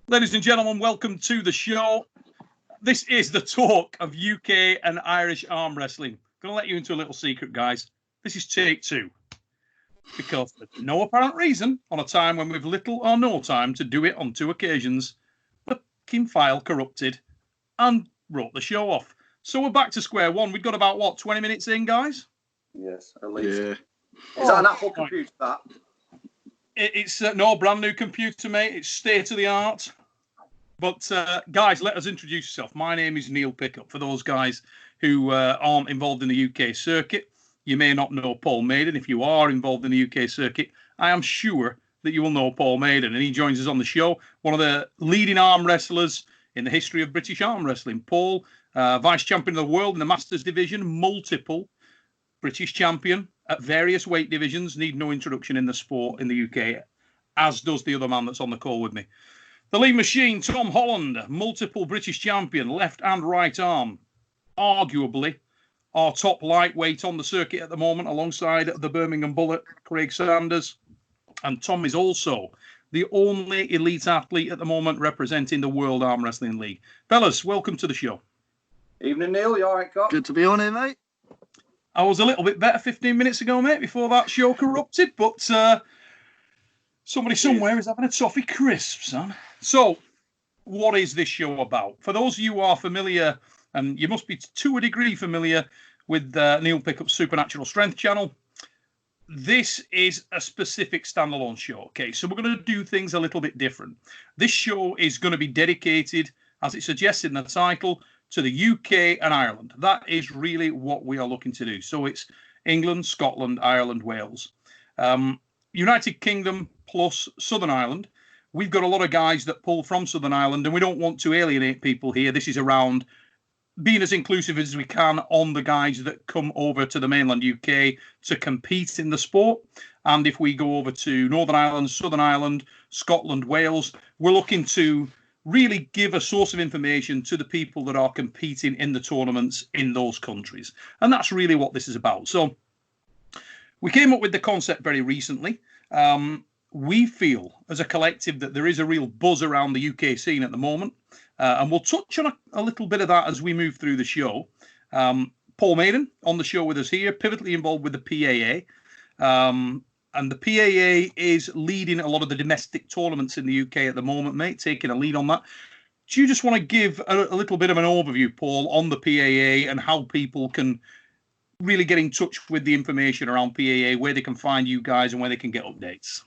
Ladies and gentlemen, welcome to the show. This is the talk of UK and Irish arm wrestling. Going to let you into a little secret, guys. This is take two. Because for no apparent reason, on a time when we've little or no time to do it on two occasions, the fucking file corrupted and wrote the show off. So we're back to square one. We've got about, 20 minutes in, guys? Yes, at least. Yeah. Is that an Apple computer, that? It's no brand new computer, mate. It's state of the art. But, guys, let us introduce yourself. My name is Neil Pickup. For those guys who aren't involved in the UK circuit, you may not know Paul Maiden. If you are involved in the UK circuit, I am sure that you will know Paul Maiden. And he joins us on the show, one of the leading arm wrestlers in the history of British arm wrestling. Paul, vice champion of the world in the Masters division, multiple British champion at various weight divisions, need no introduction in the sport in the UK, as does the other man that's on the call with me. The lead machine, Tom Holland, multiple British champion, left and right arm, arguably our top lightweight on the circuit at the moment, alongside the Birmingham Bullet, Craig Sanders. And Tom is also the only elite athlete at the moment representing the World Arm Wrestling League. Fellas, welcome to the show. Evening, Neil. You all right, Cock? Good to be on here, mate. I was a little bit better 15 minutes ago, mate, before that show corrupted, but somebody somewhere is having a toffee crisp, son. So, what is this show about? For those of you who are familiar, and you must be to a degree familiar with Neil Pickup's Supernatural Strength channel, this is a specific standalone show. Okay, so we're going to do things a little bit different. This show is going to be dedicated, as it suggests in the title, to the UK and Ireland. That is really what we are looking to do. So it's England, Scotland, Ireland, Wales. United Kingdom plus Southern Ireland. We've got a lot of guys that pull from Southern Ireland, and we don't want to alienate people here. This is around being as inclusive as we can on the guys that come over to the mainland UK to compete in the sport. And if we go over to Northern Ireland, Southern Ireland, Scotland, Wales, we're looking to really give a source of information to the people that are competing in the tournaments in those countries. And that's really what this is about. So we came up with the concept very recently. We feel as a collective that there is a real buzz around the UK scene at the moment. And we'll touch on a little bit of that as we move through the show. Paul Maiden on the show with us here, pivotally involved with the PAA. And the PAA is leading a lot of the domestic tournaments in the UK at the moment, mate, taking a lead on that. Do you just want to give a little bit of an overview, Paul, on the PAA and how people can really get in touch with the information around PAA, where they can find you guys and where they can get updates?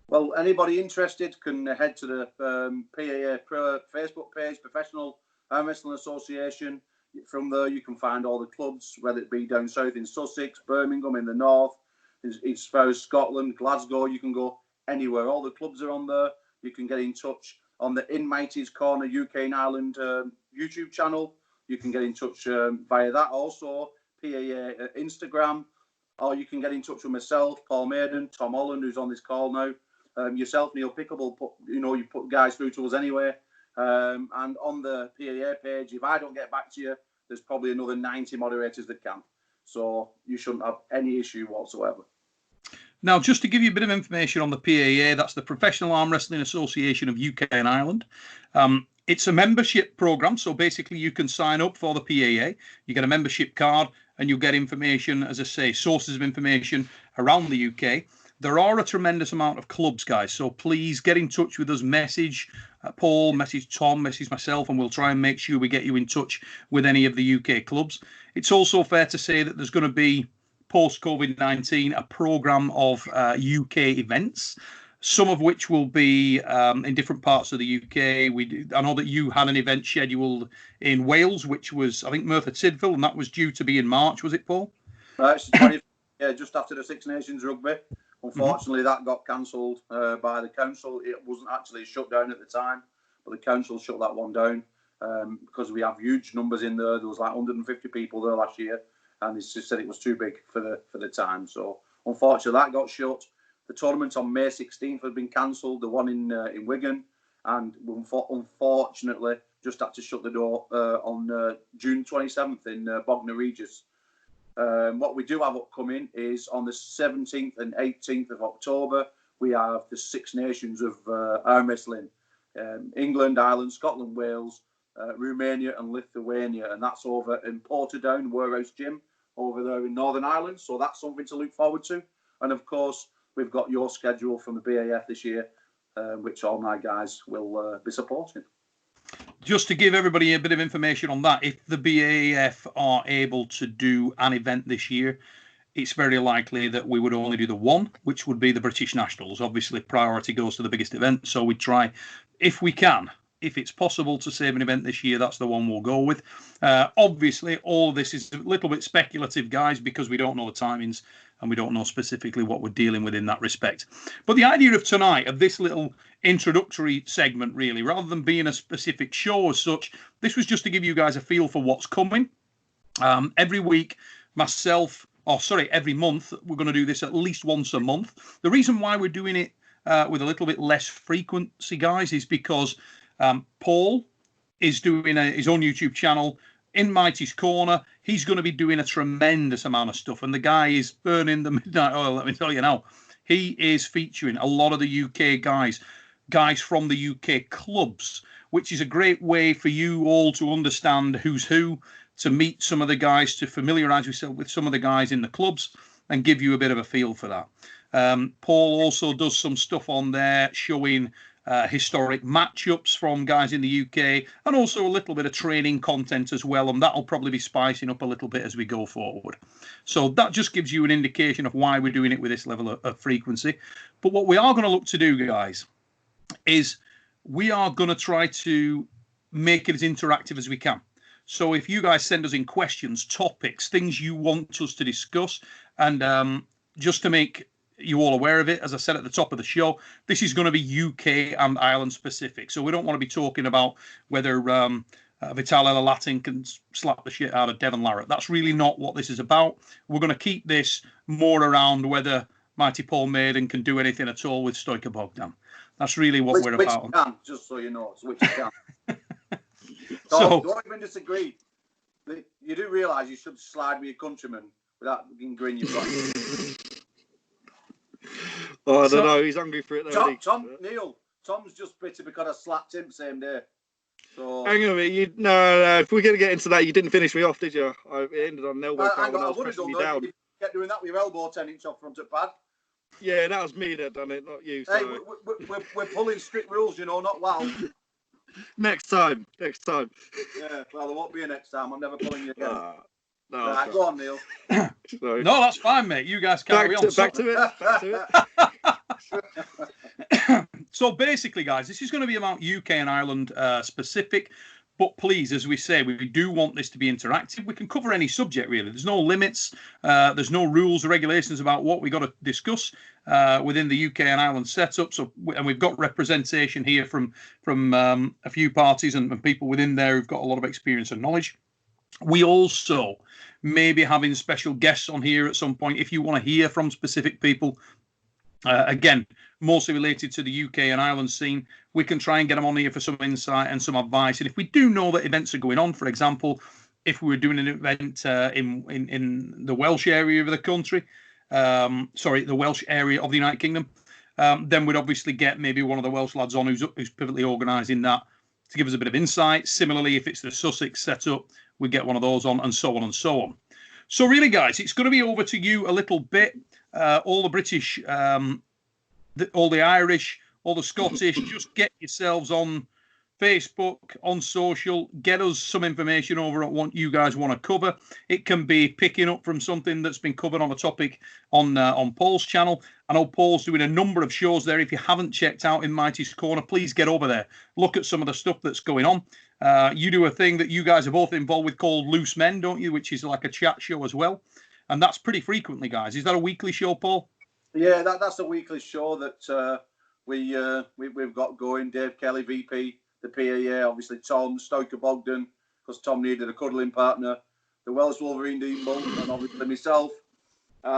Well, anybody interested can head to the PAA Facebook page, Professional Arm Wrestling Association. From there, you can find all the clubs, whether it be down south in Sussex, Birmingham in the north, as far as Scotland, Glasgow. You can go anywhere. All the clubs are on there. You can get in touch on the In Mighty's Corner UK and Ireland YouTube channel. You can get in touch via that. Also, PAA Instagram. Or you can get in touch with myself, Paul Maiden, Tom Holland, who's on this call now. Yourself, Neil Pickup, will put, you put guys through to us anyway. And on the PAA page, if I don't get back to you, there's probably another 90 moderators that can. So you shouldn't have any issue whatsoever. Now, just to give you a bit of information on the PAA, that's the Professional Arm Wrestling Association of UK and Ireland. It's a membership program, so basically you can sign up for the PAA. You get a membership card, and you'll get information, as I say, sources of information around the UK. There are a tremendous amount of clubs, guys, so please get in touch with us. Message Paul, message Tom, message myself, and we'll try and make sure we get you in touch with any of the UK clubs. It's also fair to say that there's going to be, post-COVID-19, a programme of UK events, some of which will be in different parts of the UK. I know that you had an event scheduled in Wales, which was, I think, Merthyr Tydfil, and that was due to be in March, was it, Paul? Right, just after the Six Nations rugby. Unfortunately, that got cancelled by the council. It wasn't actually shut down at the time, but the council shut that one down because we have huge numbers in there. There was like 150 people there last year, and it's just said it was too big for the time. So unfortunately, that got shut. The tournament on May 16th had been cancelled. The one in Wigan, and unfortunately, just had to shut the door on June 27th in Bognor Regis. What we do have upcoming is on the 17th and 18th of October, we have the Six Nations of arm wrestling. England, Ireland, Scotland, Wales, Romania and Lithuania, and that's over in Portadown, Warehouse Gym, over there in Northern Ireland. So that's something to look forward to. And of course, we've got your schedule from the BAF this year, which all my guys will be supporting. Just to give everybody a bit of information on that, if the BAF are able to do an event this year, it's very likely that we would only do the one, which would be the British Nationals. Obviously, priority goes to the biggest event, so we try, if we can, if it's possible to save an event this year, that's the one we'll go with. Obviously, all of this is a little bit speculative, guys, because we don't know the timings and we don't know specifically what we're dealing with in that respect. But the idea of tonight, of this little introductory segment, really, rather than being a specific show as such, this was just to give you guys a feel for what's coming. Every week, every month, we're going to do this at least once a month. The reason why we're doing it with a little bit less frequency, guys, is because Paul is doing his own YouTube channel, In Mighty's Corner. He's going to be doing a tremendous amount of stuff, and the guy is burning the midnight oil, let me tell you now. He is featuring a lot of the UK guys from the UK clubs, which is a great way for you all to understand who's who, to meet some of the guys, to familiarise yourself with some of the guys in the clubs and give you a bit of a feel for that. Paul also does some stuff on there showing historic matchups from guys in the UK, and also a little bit of training content as well, and that'll probably be spicing up a little bit as we go forward. So that just gives you an indication of why we're doing it with this level of frequency. But what we are going to look to do, guys, is we are going to try to make it as interactive as we can. So if you guys send us in questions, topics, things you want us to discuss, and just to make you all aware of it, as I said at the top of the show, this is going to be UK and Ireland specific. So we don't want to be talking about whether Vitaly Latin can slap the shit out of Devon Larratt. That's really not what this is about. We're going to keep this more around whether Mighty Paul Maiden can do anything at all with Stoica Bogdan. That's really what we're about. Which can, just so you know, which can. So don't even disagree. You do realise you should slide with your countrymen without being grin you've got. Oh, I don't know. He's hungry for it, though. Neil, Tom's just bitter because I slapped him same day. So hang on a minute. No. If we're going to get into that, you didn't finish me off, did you? It ended on an elbow. I would have done that. You kept doing that with your elbow 10 inch off front of pad. Yeah, that was me that done it, not you. Hey, we're pulling strict rules, you know, not wow. Next time. Yeah, well, there won't be a next time. I'm never pulling you again. No, right, go on, Neil. No, that's fine, mate. You guys carry on. Back to it. So basically, guys, this is going to be about UK and Ireland specific. But please, as we say, we do want this to be interactive. We can cover any subject, really. There's no limits. There's no rules or regulations about what we got to discuss within the UK and Ireland setup. So, and we've got representation here from a few parties and people within there who've got a lot of experience and knowledge. We also may be having special guests on here at some point. If you want to hear from specific people, again, mostly related to the UK and Ireland scene, we can try and get them on here for some insight and some advice. And if we do know that events are going on, for example, if we were doing an event in the Welsh area of the country, the Welsh area of the United Kingdom, then we'd obviously get maybe one of the Welsh lads on who's pivotally organising that to give us a bit of insight. Similarly, if it's the Sussex setup, we get one of those on, and so on and so on. So really, guys, it's going to be over to you a little bit. All the British, all the Irish, all the Scottish, just get yourselves on Facebook, on social, get us some information over at what you guys want to cover. It can be picking up from something that's been covered on a topic on Paul's channel. I know Paul's doing a number of shows there. If you haven't checked out In Mighty's Corner, please get over there. Look at some of the stuff that's going on. You do a thing that you guys are both involved with called Loose Men, don't you? Which is like a chat show as well. And that's pretty frequently, guys. Is that a weekly show, Paul? Yeah, that's a weekly show that we've got going. Dave Kelly, VP, the PAA, obviously Tom, Stoica Bogdan, because Tom needed a cuddling partner, the Welsh Wolverine Dean Bull, and obviously myself. We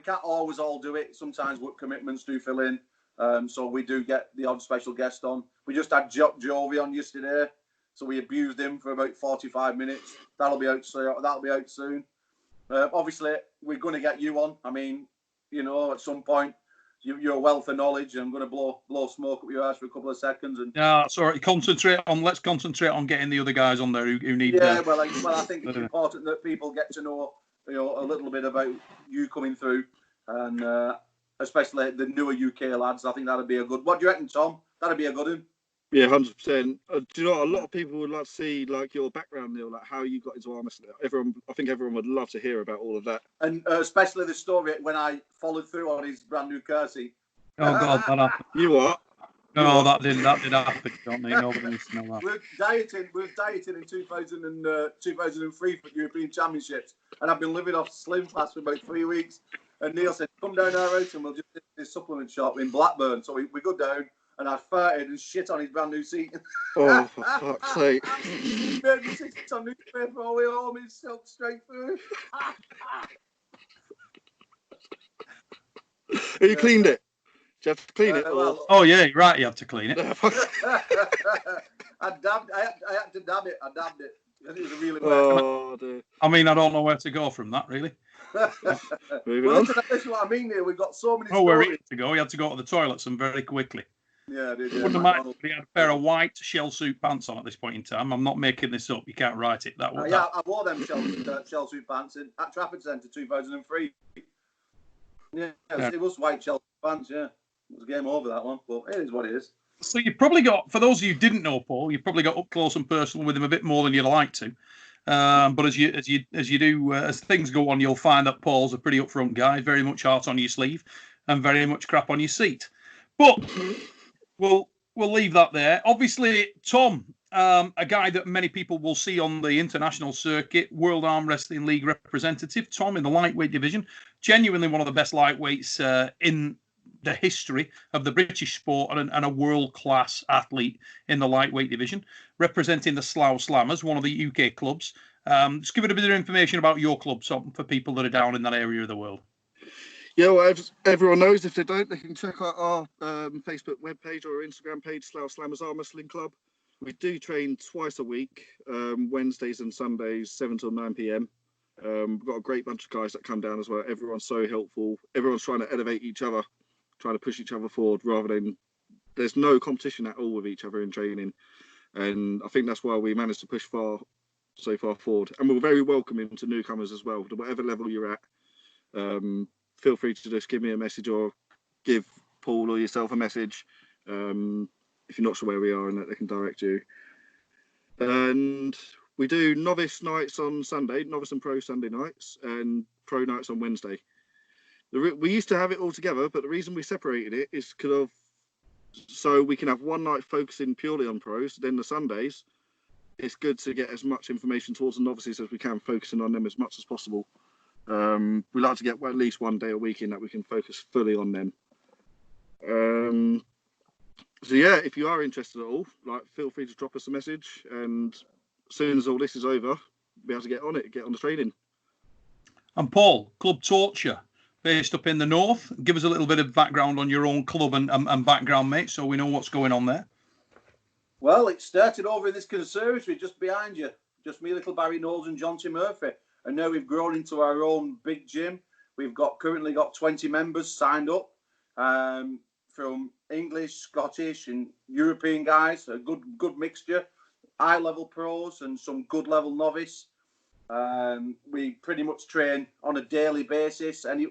can't always all do it. Sometimes work commitments do fill in. So we do get the odd special guest on. We just had Jovi on yesterday, so we abused him for about 45 minutes. That'll be out soon. Obviously, we're going to get you on. I mean, you know, at some point, your wealth of knowledge. I'm going to blow smoke up your ass for a couple of seconds. And yeah, sorry. Let's concentrate on getting the other guys on there who need. Yeah, well, I think it's important that people get to know, a little bit about you coming through, and especially the newer UK lads. I think that'd be a good. What do you reckon, Tom? That'd be a good one. Yeah, 100%. Do you know what? A lot of people would like to see like your background, Neil, like how you got into arm wrestling. I think everyone would love to hear about all of that. And especially the story when I followed through on his brand new car seat. Oh God, that happened. You what? No, that did happen. Don't need nobody needs to know that. We're dieting in 2003 for European Championships, and I've been living off Slim Fast for about 3 weeks. And Neil said, "Come down our house and we'll just hit this supplement shop in Blackburn." So we go down. And I farted and shit on his brand new seat. Oh, for fuck's sake. He made me sit on newspaper all the way home. He silked straight through. You cleaned it? Did you have to clean it? Oh, yeah, right. You have to clean it. I had to dab it. I dabbed it. It was really wet. Oh, dear. I mean, I don't know where to go from that, really. Moving on. This is what I mean here. We've got so many where he stories. had to go. He had to go to the toilets and very quickly. Yeah, I did. Yeah, Wouldn't have minded if he had a pair of white shell suit pants on at this point in time. I'm not making this up. You can't write it. I wore them shell suit pants at Trafford Centre 2003. Yeah, it was white shell pants. Yeah, it was game over that one, but it is what it is. So you've probably got, for those of you who didn't know Paul, you've probably got up close and personal with him a bit more than you'd like to. But as things go on, you'll find that Paul's a pretty upfront guy, very much heart on your sleeve, and very much crap on your seat. But we'll leave that there. Obviously, Tom, a guy that many people will see on the international circuit, World Arm Wrestling League representative. Tom in the lightweight division, genuinely one of the best lightweights in the history of the British sport, and a world-class athlete in the lightweight division, representing the Slough Slammers, one of the UK clubs. Just give it a bit of information about your club, Tom, for people that are down in that area of the world. Yeah, well, everyone knows. If they don't, they can check out our Facebook webpage or Instagram page, Slough Slammers Arm Wrestling Club. We do train twice a week, Wednesdays and Sundays, 7 till 9 p.m. We've got a great bunch of guys that come down as well. Everyone's so helpful. Everyone's trying to elevate each other, trying to push each other forward, rather than there's no competition at all with each other in training. And I think that's why we managed to push so far forward. And we're very welcoming to newcomers as well, to whatever level you're at. Feel free to just give me a message or give Paul or yourself a message if you're not sure where we are, and that they can direct you. And we do novice nights on Sunday, novice and pro Sunday nights, and pro nights on Wednesday. We used to have it all together, but the reason we separated it is so we can have one night focusing purely on pros. Then the Sundays, it's good to get as much information towards the novices as we can, focusing on them as much as possible. We like to get at least one day a week in that we can focus fully on them. So yeah, if you are interested at all, feel free to drop us a message, and as soon as all this is over, we'll be able to get on the training. And Paul, Club Torture, based up in the north. Give us a little bit of background on your own club and background, mate, so we know what's going on there. Well, it started over in this conservatory just behind you. Just me, little Barry Knowles and John T. Murphy. And now we've grown into our own big gym. We've currently got 20 members signed up from English, Scottish and European guys. A good mixture. High-level pros and some good-level novice. We pretty much train on a daily basis. And,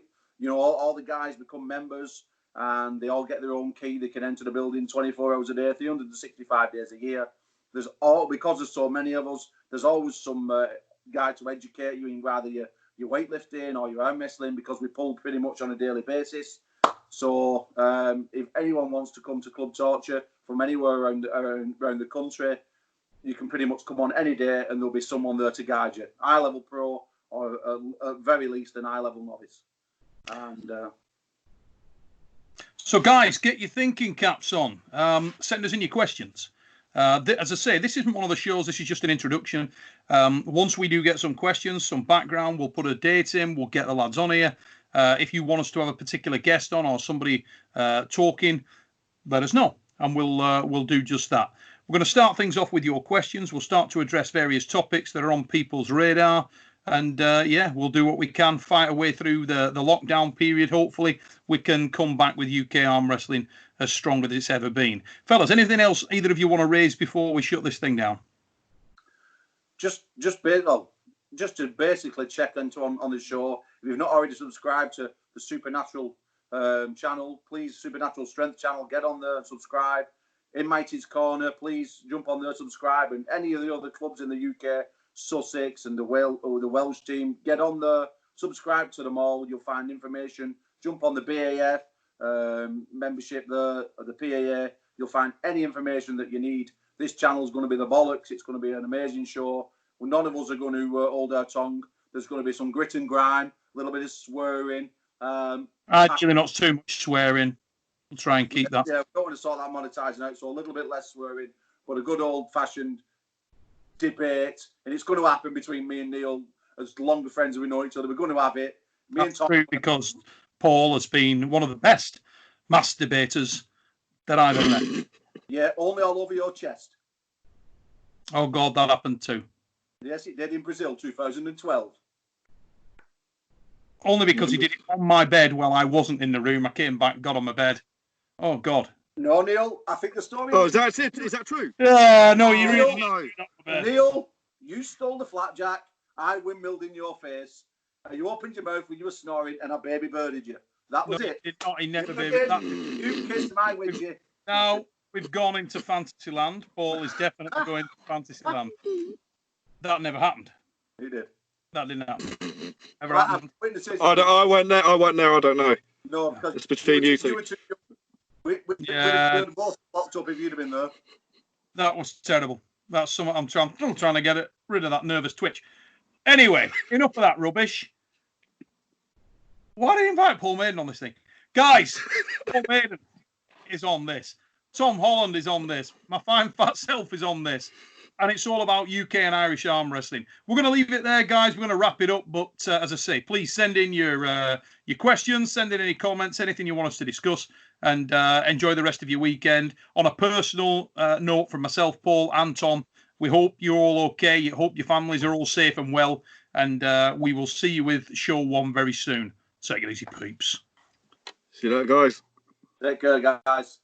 all the guys become members and they all get their own key. They can enter the building 24 hours a day, 365 days a year. Because there's so many of us, there's always some guy to educate you in either your weightlifting or your arm wrestling, because we pull pretty much on a daily basis. So if anyone wants to come to Club Torture from anywhere around the country, you can pretty much come on any day and there'll be someone there to guide you. High-level pro or at very least an high-level novice. And so guys, get your thinking caps on. Send us in your questions. As I say, this isn't one of the shows. This is just an introduction. Once we do get some questions, some background, we'll put a date in. We'll get the lads on here. If you want us to have a particular guest on or somebody talking, let us know, and we'll do just that. We're going to start things off with your questions. We'll start to address various topics that are on people's radar. And yeah, we'll do what we can, fight our way through the lockdown period. Hopefully, we can come back with UK arm wrestling as strong as it's ever been. Fellas, anything else either of you want to raise before we shut this thing down? Just to basically check into on the show. If you've not already subscribed to the Supernatural channel, please, Supernatural Strength channel, get on there and subscribe. In Mighty's Corner, please jump on there, subscribe, and any of the other clubs in the UK, Sussex and the Welsh team, get on there, subscribe to them all. You'll find information. Jump on the BAF membership there, or the PAA. You'll find any information that you need. This channel is going to be the bollocks. It's going to be an amazing show. Well, none of us are going to hold our tongue. There's going to be some grit and grime, a little bit of swearing. Actually, not too much swearing. We'll try and keep that. Yeah, we don't want to sort that monetising out, so a little bit less swearing, but a good old-fashioned debate. And it's going to happen between me and Neil. As longer friends as we know each other, we're going to have it. That's true, because Paul has been one of the best mass debaters that I've ever met. Yeah, only all over your chest. Oh, God, that happened too. Yes, it did in Brazil, 2012. Only because he did it on my bed while I wasn't in the room. I came back, got on my bed. Oh, God. No, Neil, I think the story... Oh, is that it? Is that true? Yeah, no, you Neil, really... No. Neil, you stole the flapjack. I windmilled in your face. You opened your mouth when you were snoring, and I baby birded you. That was it. Did not. He never baby. You kissed my widget. Now we've gone into Fantasyland. Paul is definitely going to Fantasyland. That never happened. He did. That didn't happen. Never happened. I went there. I don't know. No, because it's between you two. We would have both locked up if you'd have been there. That was terrible. That's something I'm still trying to get rid of that nervous twitch. Anyway, enough of that rubbish. Why did you invite Paul Maiden on this thing? Guys, Paul Maiden is on this. Tom Holland is on this. My fine fat self is on this. And it's all about UK and Irish arm wrestling. We're going to leave it there, guys. We're going to wrap it up. But as I say, please send in your questions, send in any comments, anything you want us to discuss, and enjoy the rest of your weekend. On a personal note from myself, Paul, and Tom, we hope you're all okay. You hope your families are all safe and well. And we will see you with show 1 very soon. Take it easy, peeps. See you later, guys. Take care, guys.